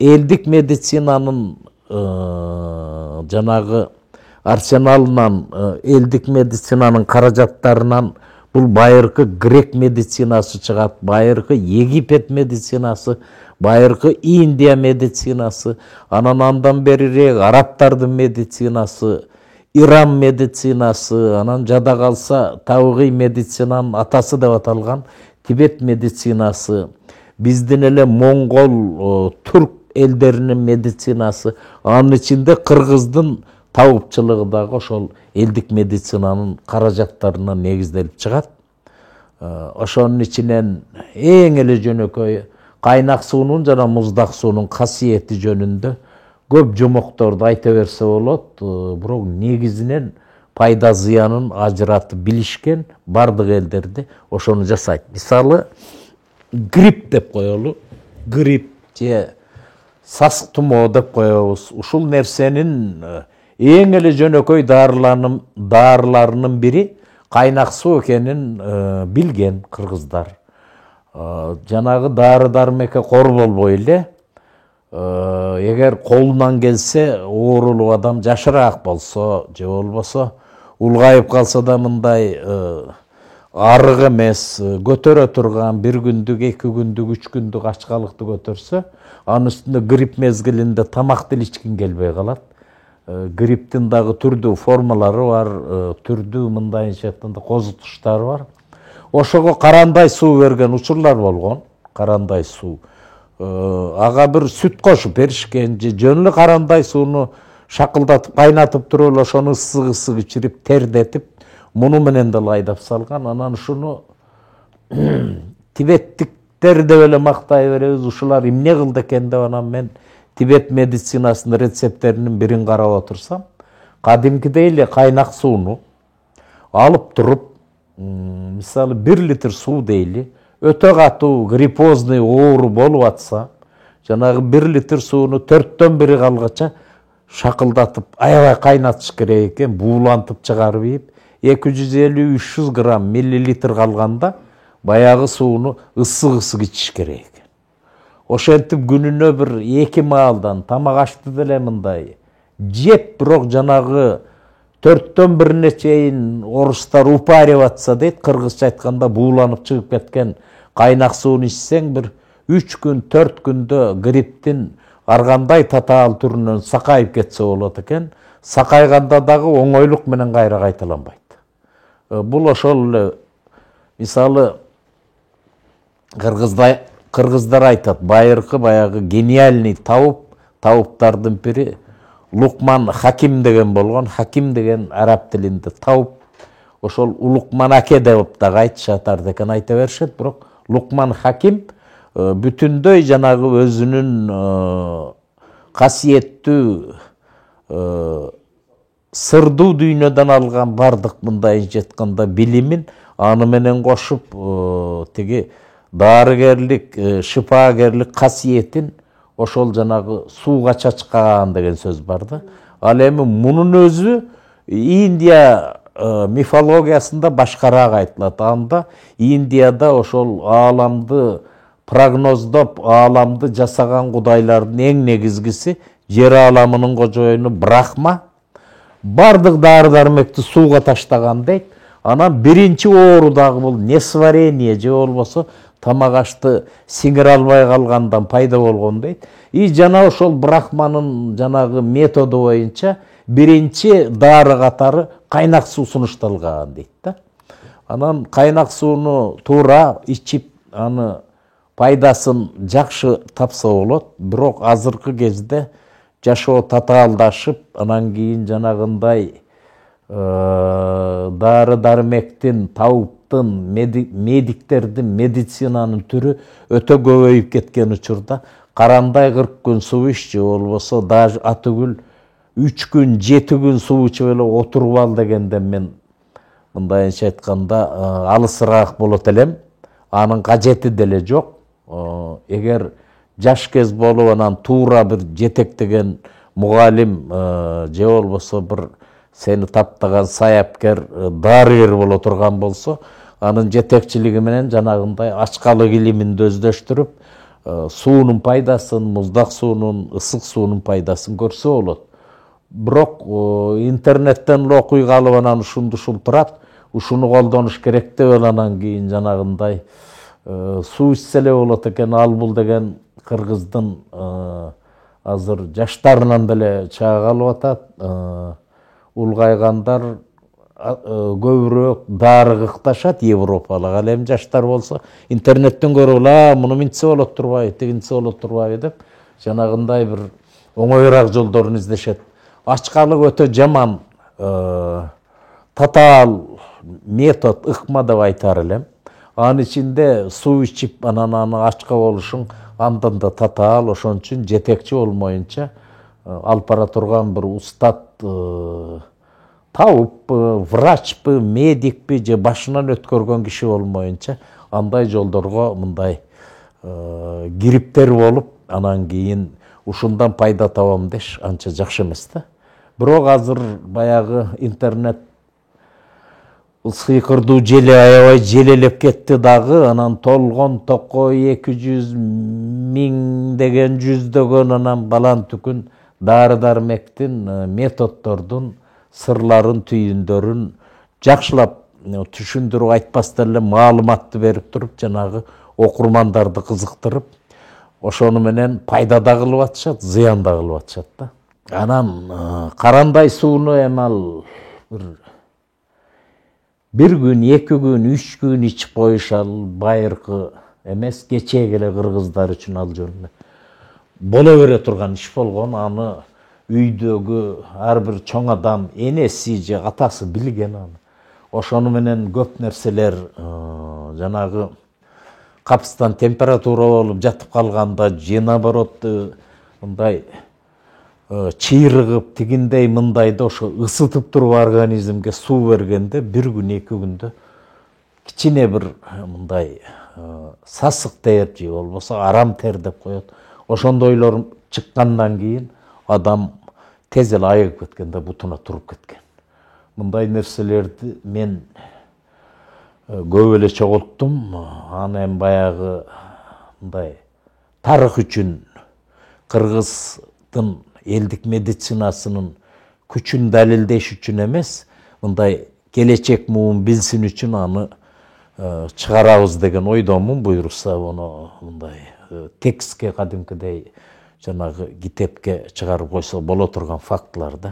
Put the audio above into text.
элдик медицинанын жанагы арсеналынан, элдик медицинанын каражаттарынан бул байыркы грек медицинасы чыгат, байыркы Египет медицинасы, байыркы Индия медицинасы, андан берирээк арабтардын медицинасы, Иран медицинасы, анан жада калса табигый медицинанын атасы деп аталган Тибет медицинасы, биздин эле моңгол, түрк элдеринин медицинасы, анын ичинде кыргыздын табыпчылыгы дагы ошол элдик медицинанын каражаттарына негизделип чыгат. Ошонун ичинен эң эле жөнөкөй кайнак суунун жана муздак суунун касиети жөнүндө көп жомокторду айта берсе болот, бирок негизинен пайда зыянын ажыратып билишкен бардык элдерди ошону жасайт. Мисалы, грипп деп коелу, грипп же сасык тумоо деп коебуз. Ушул нерсенин эң эле жөнөкөй дарыларынын бири кайнак суу экенин билген кыргыздар. Жанагы дары дармекке кор болбой эле, эгер колунан келсе, оорулуу адам жашыраак болсо, же болбосо улгайып калса да мындай арык эмес, көтөрө турган, 1 күндүк, 2 күндүк, 3 күндүк ачкалыкты көтөрсө, анын үстүндө грипп мезгилинде тамакты ичкин келбей калат. Грипптин дагы түрдүү формалары бар, түрдүү мындайынча айтканда козутуштары бар. Ошого карандай суу берген учурлар болгон, карандай суу. Ага бир сүт кошуп беришкен, же жөн эле карандай сууну шакылдатып, кайнатып туруп эле ошону ысык ичирип, тердетип, муну менен деле айдап салган. Анан ушуну тибеттиктер деп эле мактай беребиз, ушулар эмне кылды экен деп анан мен Тибет медицинасынын рецепттеринин бирин карап отурсам, кадимкидей эле кайнак сууну алып туруп, мисалы 1 литр суу дейли, өтө катуу гриппозный оору болуп атса, жанагы 1 литр сууну 4төн 1 калгача шакылдатып, аябай кайнатыш керек экен, буулантып чыгарып ийип, 250-300 грамм миллилитр калганда баягы сууну ысык ичиш керек экен. Ошентип күнүнө бир 2 маалдан тамак ашты деле мындай жеп, бирок жанагы 4төн 1 чейин орустар упаривать атса дейт, кыргызча айтканда бууланып чыгып кеткен кайнак сууну ичсең, бир 3 күн, 4 күндө грипптин ар кандай татаал түрүнөн сакайып кетсе болот экен. Сакайганда дагы оңойлук менен кайра кайталанбайт. Бул ошол эле, мисалы, кыргыздар айтат, байыркы баягы гениальный табыптардын бири Лукман Хаким деген болгон. Хаким деген араб тилинде табып, ошол Лукман аке деп дагы айтышатар деген айта беришет, бирок Лукман Хаким бүтүндөй жанагы өзүнүн касиеттүү сырдуу дүйнөдөн алган бардык мындайынча айтканда билимин аны менен кошуп, тиги дарыгерлик, шифагерлик касиетин ошол жанагы сууга чачкан деген сөз бар да. Ал эми мунун өзү Индия мифологиясында башкараак айтылат. Анда Индияда ошол ааламды прогноздоп, ааламды жасаган кудайлардын эң негизгиси жер ааламынын кожоюну Брахма бардык дары дармекти сууга таштаган дейт. Анан биринчи оору дагы бул несварение же болбосо тамак ашты сиңире албай калгандан пайда болгон дейт. И жана ошол Брахманын жанагы методу боюнча биринчи дары катары кайнак суу сунушталган дейт да. Анан кайнак сууну туура ичип, аны пайдасын жакшы тапса болот. Бирок азыркы кезде жашоо татаалдашып, анан кийин жанагындай дары дармектин, табыптын, медиктердин, медицинанын түрү өтө көбөйүп кеткен учурда карандай 40 күн суу ич, же болбосо даже атүгүл 3 күн, 7 күн суу ичип эле отуруп ал дегенден мен мындайынча айтканда алысыраак болот элем. Анын кажети деле жок. Эгер жаш кез болуп анан туура бир жетектеген мугалим же болбосо бир сени таптаган саяпкер, дарыгер боло турган болсо, анын жетекчилиги менен жанагындай ачкалык илиминди өздөштүрүп, суунун пайдасын, муздак суунун, ысык суунун пайдасын көрсө болот. Бирок интернеттен эле окуй калып анан ушул турат, ушуну колдонуш керек деп эле анан кийин жанагындай суу ичсе эле болот экен. Ал бул деген кыргыздын азыр жаштарынан деле чыга калып атат. Улгайгандар көбүрөөк дары кыкташат, европалык. Ал эми жаштар болсо интернеттен көрүп, муну минтсе болот турбайбы, тигинтсе болот турбайбы деп жанагындай бир оңоюраак жолдорун издешет. Ачкалык өтө жаман татаал метод, ыкма деп айтар элем. Анын ичинде суу ичип анан аны ачка болушуң андан да татаал. Ошон үчүн жетекчи болмоюнча алып бара турган бир устат тауыппы, врачпы, медикпи же башынан өткөргөн киши болмоюнча андай жолдорго мындай кириптер болуп, анан кийин ушундан пайда табам деш анча жакшы эмес да. Бирок азыр баягы интернет сыйкырдуу желе аябай желелеп кетти дагы. Анан толгон токой 200 миң деген, жүздөгөн анан балан түкүн дары дармектин, методдордун сырларын, түйүндөрүн жакшылап түшүндүрүп айтпастан эле маалыматты берип туруп, жанагы окурмандарды кызыктырып, ошону менен пайда да кылып атышат, зыян да кылып атышат да. Анан карандай сууну эми ал бир күн, 2 күн, 3 күн ичип коюш ал байыркы эмес, кечээги эле кыргыздар үчүн ал жөн боло бере турган иш болгон. Аны үйдөгү ар бир чоң адам, энеси же атасы билген аны. Ошону менен көп нерселер жанагы капыстан температура болуп жатып калганда же наоборот мындай чыйрыгып тигиндей мындайда ошо ысытып туруп организмге суу бергенде 1 күн, 2 күндө кичине бир мындай сасык тер же болбосо арам тер деп коет. Ошондойлор чыккандан кийин адам тез эле айыгып кеткен да, бутуна туруп кеткен. Мындай нерселерди мен көп эле чогулттум. Аны эми баягы мындай тарых үчүн, кыргыздын элдик медицинасынын күчүн далилдеш үчүн эмес, мындай келечек муун билсин үчүн аны чыгарабыз деген ойдомун. Буйрукса муну мындай текстке кадимкидей жанагы китепке чыгарып койсо боло турган фактылар да.